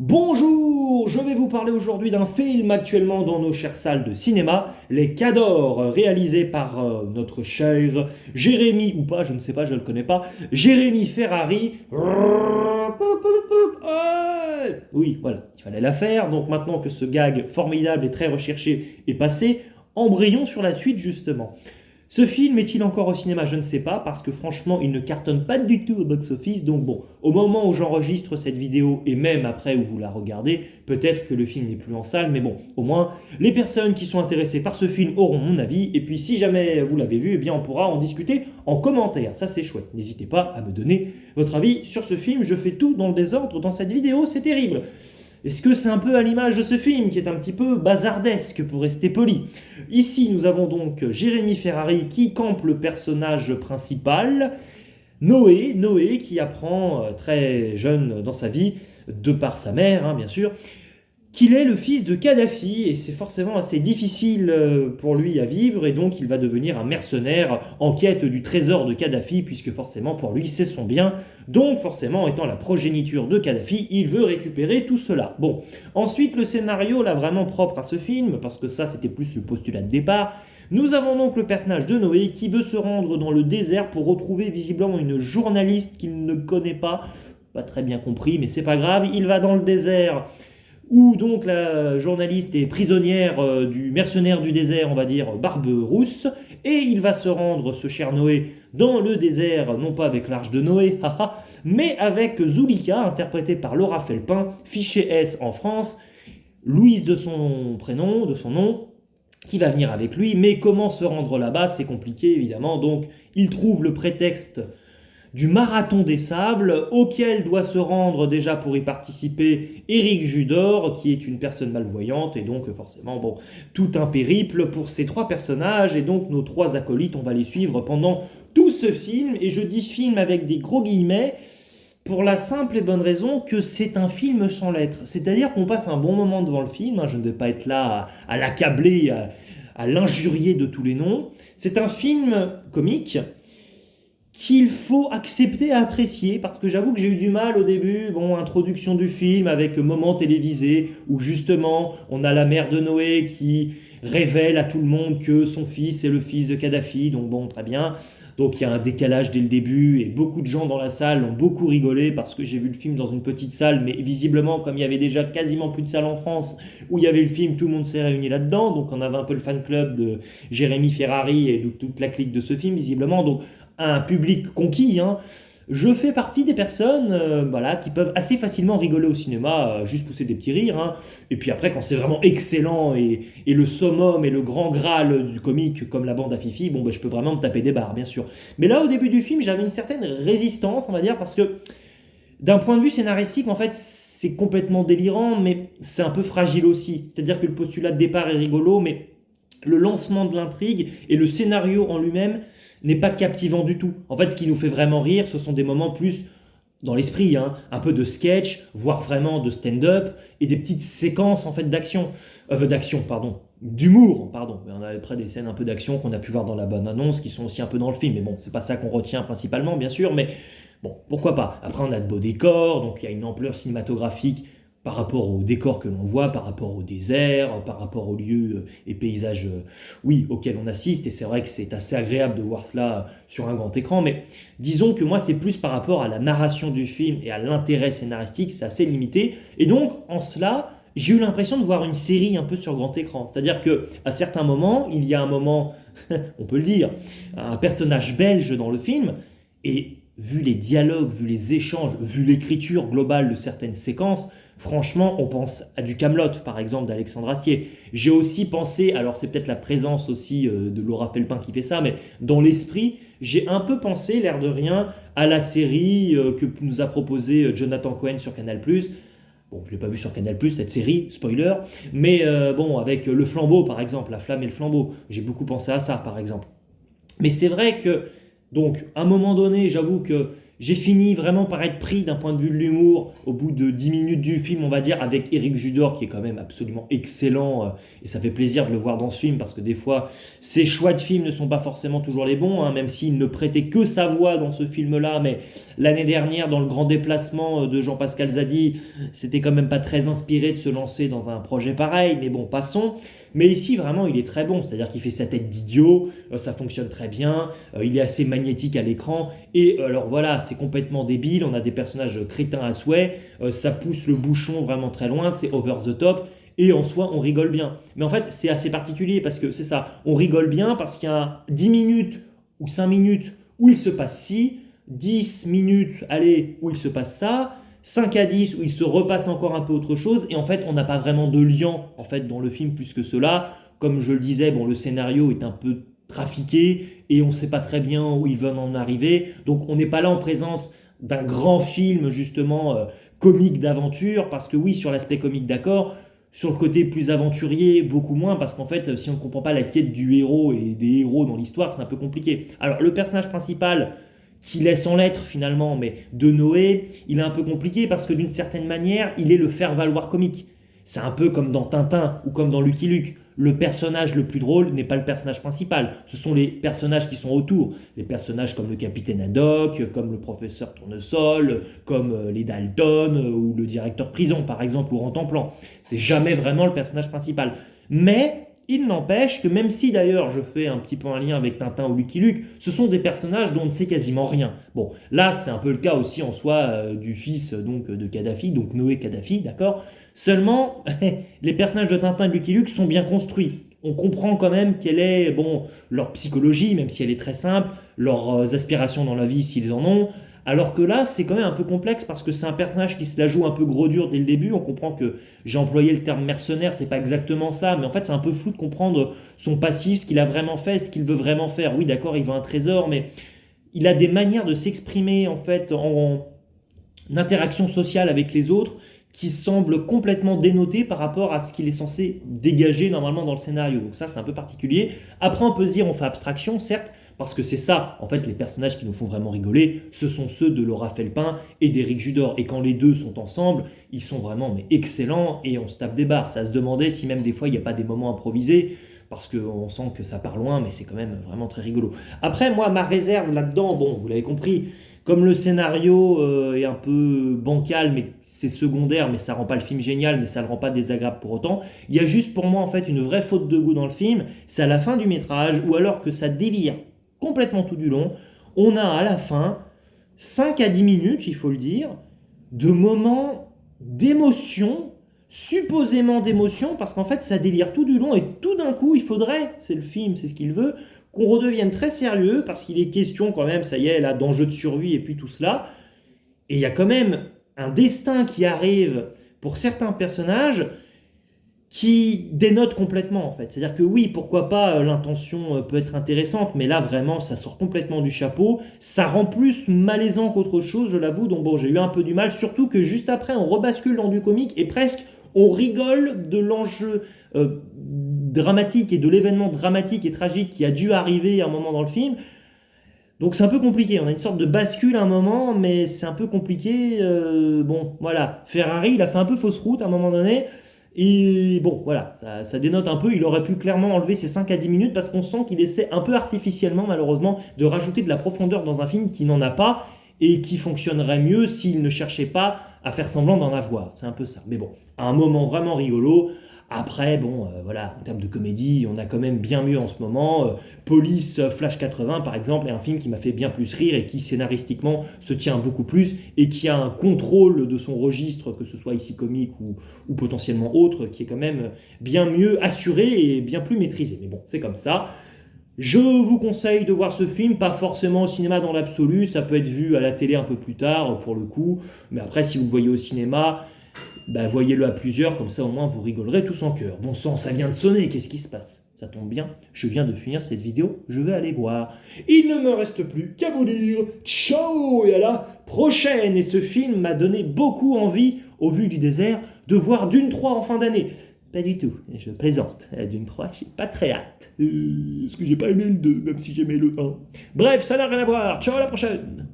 Bonjour, je vais vous parler aujourd'hui d'un film actuellement dans nos chères salles de cinéma, Les Cadors, réalisé par notre cher Jérémy, ou pas, je ne sais pas, je ne le connais pas, Jérémy Ferrari. Oui, voilà, il fallait la faire, donc maintenant que ce gag formidable et très recherché est passé, embrayons sur la suite justement. Ce film est-il encore au cinéma? Je ne sais pas, parce que franchement, il ne cartonne pas du tout au box-office. Donc bon, au moment où j'enregistre cette vidéo, et même après où vous la regardez, peut-être que le film n'est plus en salle, mais bon, au moins, les personnes qui sont intéressées par ce film auront mon avis, et puis si jamais vous l'avez vu, eh bien on pourra en discuter en commentaire. Ça c'est chouette. N'hésitez pas à me donner votre avis sur ce film. Je fais tout dans le désordre dans cette vidéo, c'est terrible. Est-ce que c'est un peu à l'image de ce film, qui est un petit peu bazardesque, pour rester poli? Ici, nous avons donc Jérémy Ferrari qui campe le personnage principal, Noé qui apprend très jeune dans sa vie, de par sa mère, bien sûr, qu'il est le fils de Kadhafi, et c'est forcément assez difficile pour lui à vivre, et donc il va devenir un mercenaire en quête du trésor de Kadhafi, puisque forcément pour lui c'est son bien, donc forcément étant la progéniture de Kadhafi, il veut récupérer tout cela. Bon, ensuite le scénario là vraiment propre à ce film, parce que ça c'était plus le postulat de départ, nous avons donc le personnage de Noé qui veut se rendre dans le désert pour retrouver visiblement une journaliste qu'il ne connaît pas très bien compris, mais c'est pas grave, il va dans le désert où donc la journaliste est prisonnière du mercenaire du désert, on va dire Barbe Rousse, et il va se rendre, ce cher Noé, dans le désert, non pas avec l'Arche de Noé, mais avec Zulika, interprétée par Laura Felpin, fiché S en France, Louise de son prénom, de son nom, qui va venir avec lui, mais comment se rendre là-bas, c'est compliqué évidemment, donc il trouve le prétexte du Marathon des Sables, auquel doit se rendre déjà pour y participer Éric Judor, qui est une personne malvoyante, et donc forcément, bon, tout un périple pour ces trois personnages, et donc nos trois acolytes, on va les suivre pendant tout ce film, et je dis film avec des gros guillemets, pour la simple et bonne raison que c'est un film sans lettres. C'est-à-dire qu'on passe un bon moment devant le film, je ne vais pas être là à l'accabler, à l'injurier de tous les noms. C'est un film comique, qu'il faut accepter et apprécier, parce que j'avoue que j'ai eu du mal au début, bon, introduction du film avec moment télévisé, où justement on a la mère de Noé qui révèle à tout le monde que son fils est le fils de Kadhafi, donc bon, très bien. Donc il y a un décalage dès le début, et beaucoup de gens dans la salle ont beaucoup rigolé, parce que j'ai vu le film dans une petite salle, mais visiblement, comme il y avait déjà quasiment plus de salles en France, où il y avait le film, tout le monde s'est réuni là-dedans, donc on avait un peu le fan club de Jérémy Ferrari et de toute la clique de ce film, visiblement, donc un public conquis, je fais partie des personnes voilà, qui peuvent assez facilement rigoler au cinéma, juste pousser des petits rires. Et puis après, quand c'est vraiment excellent et le summum et le grand graal du comique, comme la bande à Fifi, bon, ben, je peux vraiment me taper des barres, bien sûr. Mais là, au début du film, j'avais une certaine résistance, on va dire, parce que d'un point de vue scénaristique, en fait, c'est complètement délirant, mais c'est un peu fragile aussi. C'est-à-dire que le postulat de départ est rigolo, mais le lancement de l'intrigue et le scénario en lui-même n'est pas captivant du tout. En fait, ce qui nous fait vraiment rire, ce sont des moments plus dans l'esprit, un peu de sketch, voire vraiment de stand-up, et des petites séquences en fait d'action, pardon, d'humour, pardon. On a après des scènes un peu d'action qu'on a pu voir dans la bonne annonce, qui sont aussi un peu dans le film, mais bon, c'est pas ça qu'on retient principalement, bien sûr, mais bon, pourquoi pas. Après, on a de beaux décors, donc il y a une ampleur cinématographique par rapport aux décors que l'on voit, par rapport au désert, par rapport aux lieux et paysages, oui, auxquels on assiste, et c'est vrai que c'est assez agréable de voir cela sur un grand écran, mais disons que moi c'est plus par rapport à la narration du film et à l'intérêt scénaristique, c'est assez limité, et donc en cela, j'ai eu l'impression de voir une série un peu sur grand écran, c'est-à-dire que à certains moments, il y a un moment, on peut le dire, un personnage belge dans le film, et vu les dialogues, vu les échanges, vu l'écriture globale de certaines séquences, franchement, on pense à du Camelot, par exemple, d'Alexandre Astier. J'ai aussi pensé, alors c'est peut-être la présence aussi de Laura Felpin qui fait ça, mais dans l'esprit, j'ai un peu pensé, l'air de rien, à la série que nous a proposé Jonathan Cohen sur Canal+. Bon, je ne l'ai pas vu sur Canal+, cette série, spoiler, mais bon, avec Le Flambeau, par exemple, La Flamme et le Flambeau. J'ai beaucoup pensé à ça, par exemple. Mais c'est vrai que, donc, à un moment donné, j'avoue que J'ai fini vraiment par être pris d'un point de vue de l'humour au bout de 10 minutes du film, on va dire, avec Éric Judor qui est quand même absolument excellent. Et ça fait plaisir de le voir dans ce film parce que des fois, ses choix de film ne sont pas forcément toujours les bons, hein, même s'il ne prêtait que sa voix dans ce film-là. Mais l'année dernière, dans Le Grand Déplacement de Jean-Pascal Zadi, c'était quand même pas très inspiré de se lancer dans un projet pareil. Mais bon, passons. Mais ici, vraiment, il est très bon. C'est-à-dire qu'il fait sa tête d'idiot, ça fonctionne très bien, il est assez magnétique à l'écran. Et alors voilà, c'est complètement débile. On a des personnages crétins à souhait, ça pousse le bouchon vraiment très loin, c'est over the top. Et en soi, on rigole bien. Mais en fait, c'est assez particulier parce que c'est ça. On rigole bien parce qu'il y a 10 minutes ou 5 minutes où il se passe ci, 10 minutes, allez, où il se passe ça, 5 à 10 où il se repasse encore un peu autre chose. Et en fait, on n'a pas vraiment de lien en fait, dans le film plus que cela. Comme je le disais, bon, le scénario est un peu trafiqué et on ne sait pas très bien où ils veulent en arriver. Donc on n'est pas là en présence d'un grand film justement comique d'aventure parce que oui, sur l'aspect comique d'accord, sur le côté plus aventurier, beaucoup moins, parce qu'en fait, si on ne comprend pas la quête du héros et des héros dans l'histoire, c'est un peu compliqué. Alors, le personnage principal, qui laisse en lettres finalement, mais de Noé, il est un peu compliqué parce que d'une certaine manière, il est le faire-valoir comique. C'est un peu comme dans Tintin ou comme dans Lucky Luke. Le personnage le plus drôle n'est pas le personnage principal. Ce sont les personnages qui sont autour. Les personnages comme le capitaine Haddock, comme le professeur Tournesol, comme les Dalton ou le directeur prison par exemple, ou Rantanplan. C'est jamais vraiment le personnage principal. Mais il n'empêche que même si d'ailleurs je fais un petit peu un lien avec Tintin ou Lucky Luke, ce sont des personnages dont on ne sait quasiment rien. Bon, là c'est un peu le cas aussi en soi du fils donc de Kadhafi, donc Noé Kadhafi, d'accord. Seulement, les personnages de Tintin et de Lucky Luke sont bien construits. On comprend quand même quelle est bon, leur psychologie, même si elle est très simple, leurs aspirations dans la vie s'ils en ont. Alors que là, c'est quand même un peu complexe parce que c'est un personnage qui se la joue un peu gros dur dès le début. On comprend que j'ai employé le terme mercenaire, c'est pas exactement ça, mais en fait, c'est un peu flou de comprendre son passif, ce qu'il a vraiment fait, ce qu'il veut vraiment faire. Oui, d'accord, il veut un trésor, mais il a des manières de s'exprimer en fait en interaction sociale avec les autres qui semblent complètement dénotées par rapport à ce qu'il est censé dégager normalement dans le scénario. Donc ça, c'est un peu particulier. Après, on peut se dire, on fait abstraction, certes, parce que c'est ça, en fait, les personnages qui nous font vraiment rigoler, ce sont ceux de Laura Felpin et d'Éric Judor. Et quand les deux sont ensemble, ils sont vraiment mais excellents et on se tape des barres. Ça se demandait si même des fois, il n'y a pas des moments improvisés, parce qu'on sent que ça part loin, mais c'est quand même vraiment très rigolo. Après, moi, ma réserve là-dedans, bon, vous l'avez compris, comme le scénario est un peu bancal, mais c'est secondaire, mais ça rend pas le film génial, mais ça le rend pas désagréable pour autant. Il y a juste pour moi en fait une vraie faute de goût dans le film, c'est à la fin du métrage, ou alors que ça délire complètement tout du long. On a à la fin 5 à 10 minutes, il faut le dire, de moments d'émotion, supposément d'émotion, parce qu'en fait ça délire tout du long et tout d'un coup il faudrait, c'est le film, c'est ce qu'il veut, qu'on redevienne très sérieux parce qu'il est question quand même, ça y est, là, d'enjeux de survie et puis tout cela. Et il y a quand même un destin qui arrive pour certains personnages qui dénote complètement en fait. C'est-à-dire que oui, pourquoi pas, l'intention peut être intéressante, mais là vraiment ça sort complètement du chapeau. Ça rend plus malaisant qu'autre chose, je l'avoue, donc bon, j'ai eu un peu du mal, surtout que juste après on rebascule dans du comique et presque on rigole de l'enjeu dramatique et de l'événement dramatique et tragique qui a dû arriver à un moment dans le film. Donc c'est un peu compliqué, on a une sorte de bascule à un moment, mais c'est un peu compliqué. Bon, voilà, Ferrari, il a fait un peu fausse route à un moment donné, et bon, voilà, ça dénote un peu, il aurait pu clairement enlever ces 5 à 10 minutes, parce qu'on sent qu'il essaie un peu artificiellement, malheureusement, de rajouter de la profondeur dans un film qui n'en a pas, et qui fonctionnerait mieux s'il ne cherchait pas à faire semblant d'en avoir. C'est un peu ça. Mais bon, à un moment vraiment rigolo. Après, bon, voilà, en termes de comédie, on a quand même bien mieux en ce moment. Police Flash 80, par exemple, est un film qui m'a fait bien plus rire et qui, scénaristiquement, se tient beaucoup plus et qui a un contrôle de son registre, que ce soit ici comique ou potentiellement autre, qui est quand même bien mieux assuré et bien plus maîtrisé. Mais bon, c'est comme ça. Je vous conseille de voir ce film, pas forcément au cinéma dans l'absolu, ça peut être vu à la télé un peu plus tard, pour le coup. Mais après, si vous le voyez au cinéma, bah, voyez-le à plusieurs, comme ça au moins vous rigolerez tous en cœur. Bon sang, ça vient de sonner, qu'est-ce qui se passe? Ça tombe bien, je viens de finir cette vidéo, je vais aller voir. Il ne me reste plus qu'à vous dire ciao et à la prochaine. Et ce film m'a donné beaucoup envie, au vu du désert, de voir Dune 3 en fin d'année. Pas du tout, je plaisante. Dune 3, j'ai pas très hâte. Parce que j'ai pas aimé le 2, même si j'aimais le 1. Bref, ça n'a rien à voir. Ciao, à la prochaine.